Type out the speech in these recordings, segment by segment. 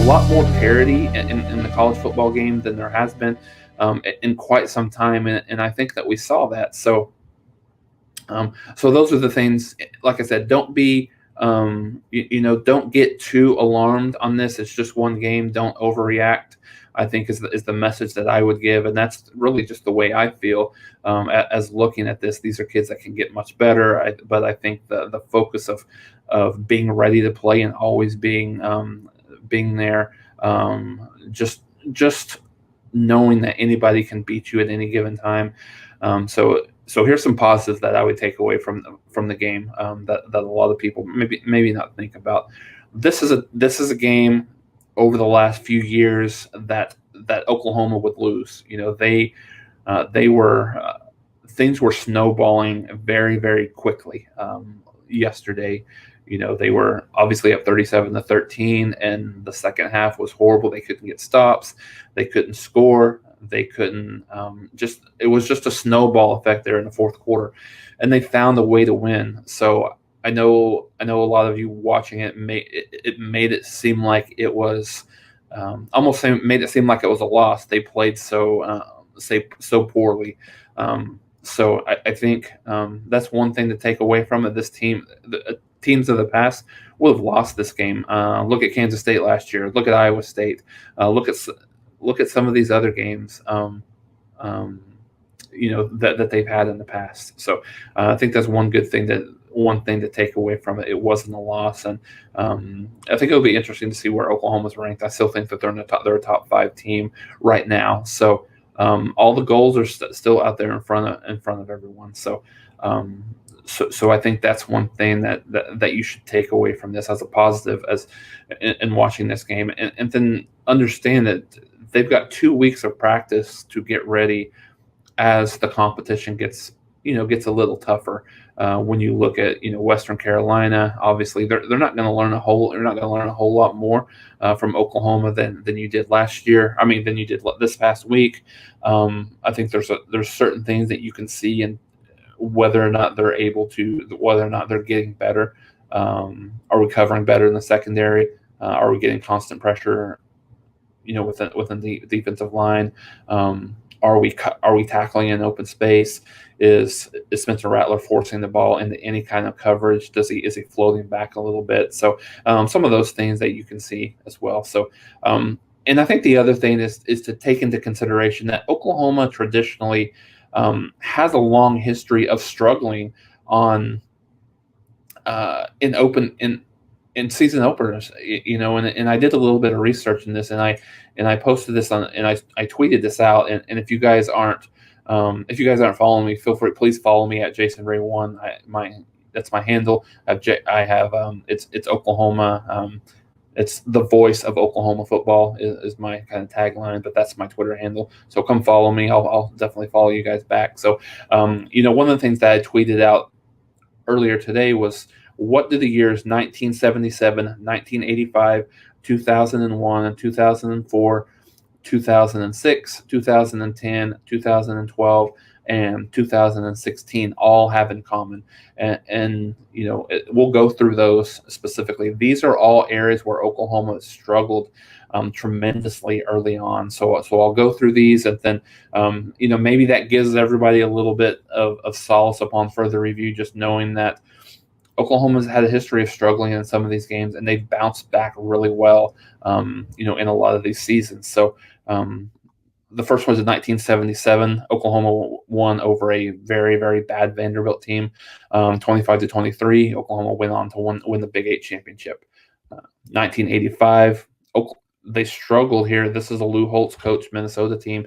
lot more parity in the college football game than there has been in quite some time, and I think that we saw that. So those are the things. Like I said, don't be don't get too alarmed on this. It's just one game. Don't overreact. I think is the message that I would give, and that's really just the way I feel as looking at this. These are kids that can get much better, but I think the focus of being ready to play and always being there, just knowing that anybody can beat you at any given time. So here's some positives that I would take away from the game that a lot of people maybe not think about. This is a game over the last few years that Oklahoma would lose. They were things were snowballing very, very quickly yesterday. They were obviously up 37-13, and the second half was horrible. They couldn't get stops. They couldn't score. They couldn't it was just a snowball effect there in the fourth quarter, and they found a way to win. So I know a lot of you watching it made it seem like it was made it seem like it was a loss. They played so poorly. So I think that's one thing to take away from it. This team, teams of the past would have lost this game. Look at Kansas State last year. Look at Iowa State. Look at some of these other games, that they've had in the past. So I think that's one thing to take away from it. It wasn't a loss, and I think it'll be interesting to see where Oklahoma's ranked. I still think that they're a top 5 team right now. So all the goals are still out there in front of everyone. So I think that's one thing that you should take away from this as a positive in watching this game, and then understand that they've got 2 weeks of practice to get ready as the competition gets a little tougher. When you look at Western Carolina, obviously they're not going to learn a whole lot more from Oklahoma than you did last year. I mean, than you did this past week. I think there's certain things that you can see and whether or not they're getting better. Are we covering better in the secondary? Are we getting constant pressure? Within the defensive line. Are we tackling in open space? Is Spencer Rattler forcing the ball into any kind of coverage? Is he floating back a little bit? So some of those things that you can see as well. So and I think the other thing is to take into consideration that Oklahoma traditionally has a long history of struggling on in season openers, and I did a little bit of research in this, and I posted this on, and I tweeted this out, and if you guys aren't following me, please follow me at JasonRay1. That's my handle. I have it's Oklahoma. It's the voice of Oklahoma football is my kind of tagline, but that's my Twitter handle. So come follow me. I'll definitely follow you guys back. So one of the things that I tweeted out earlier today was, what do the years 1977, 1985, 2001, and 2004, 2006, 2010, 2012, and 2016 all have in common? And we'll go through those specifically. These are all areas where Oklahoma has struggled tremendously early on. So I'll go through these, and then maybe that gives everybody a little bit of solace upon further review, just knowing that Oklahoma's had a history of struggling in some of these games, and they've bounced back really well, in a lot of these seasons. So the first one was in 1977. Oklahoma won over a very, very bad Vanderbilt team, 25-23. Oklahoma went on to win the Big 8 championship. 1985, they struggled here. This is a Lou Holtz coach Minnesota team,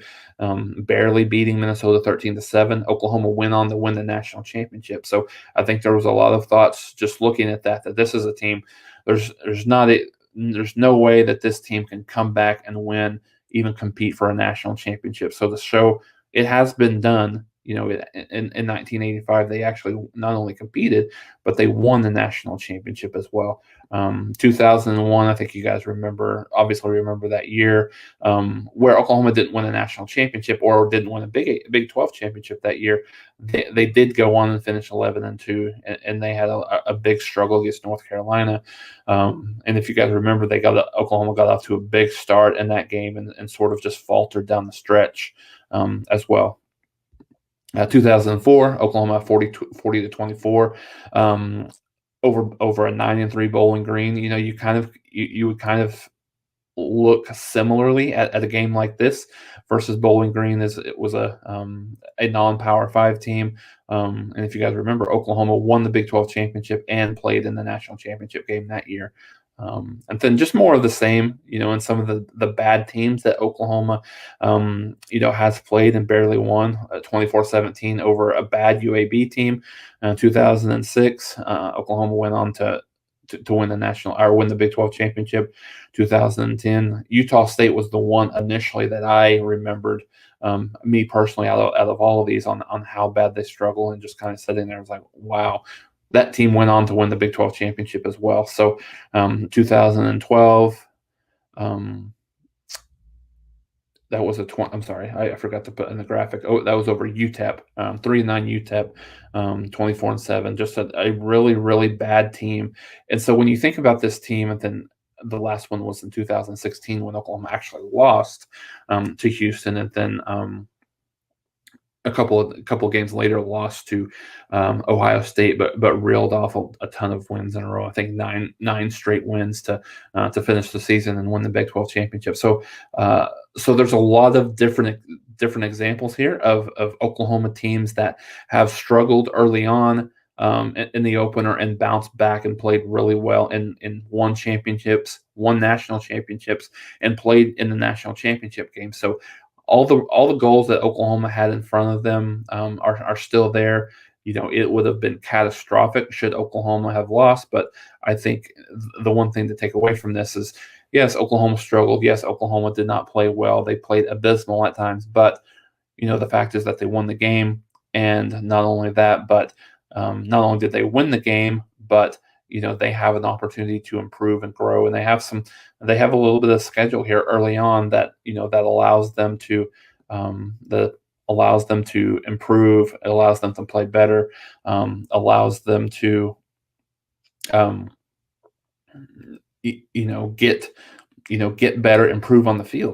barely beating Minnesota 13-7. Oklahoma went on to win the national championship. So I think there was a lot of thoughts just looking at that this is a team. There's no way that this team can come back and win, even compete for a national championship. So the show, it has been done. in 1985, they actually not only competed, but they won the national championship as well. 2001, I think you guys obviously remember that year, where Oklahoma didn't win a national championship or didn't win a Big 12 championship that year. They did go on and finish 11-2, and they had a big struggle against North Carolina. And if you guys remember, Oklahoma got off to a big start in that game and sort of just faltered down the stretch as well. 2004, Oklahoma 40-24 over a 9-3 Bowling Green. You would kind of look similarly at a game like this versus Bowling Green. It was a non-Power 5 team. And if you guys remember, Oklahoma won the Big 12 championship and played in the national championship game that year. And then just more of the same, in some of the bad teams that Oklahoma, has played and barely won. 24-17 over a bad UAB team. 2006, Oklahoma went on to win win the Big 12 championship. 2010, Utah State was the one initially that I remembered, me personally, out of all of these, on how bad they struggle, and just kind of sitting there, I was like, wow. That team went on to win the Big 12 championship as well. So 2012, that was I'm sorry, I forgot to put in the graphic. Oh, that was over UTEP, 3-9 UTEP, 24-7. Just a really, really bad team. And so when you think about this team, and then the last one was in 2016 when Oklahoma actually lost to Houston, and then a couple games later lost to Ohio State, but reeled off a ton of wins in a row. I think nine straight wins to finish the season and win the Big 12 championship. So there's a lot of different examples here of Oklahoma teams that have struggled early on in the opener and bounced back and played really well and won national championships, and played in the national championship game. So all the goals that Oklahoma had in front of them are still there. It would have been catastrophic should Oklahoma have lost. But I think the one thing to take away from this is, yes, Oklahoma struggled. Yes, Oklahoma did not play well. They played abysmal at times. But, the fact is that they won the game. And not only that, but not only did they win the game, but they have an opportunity to improve and grow, and they have a little bit of schedule here early on that that allows them to improve. It allows them to play better, allows them to get better, improve on the field.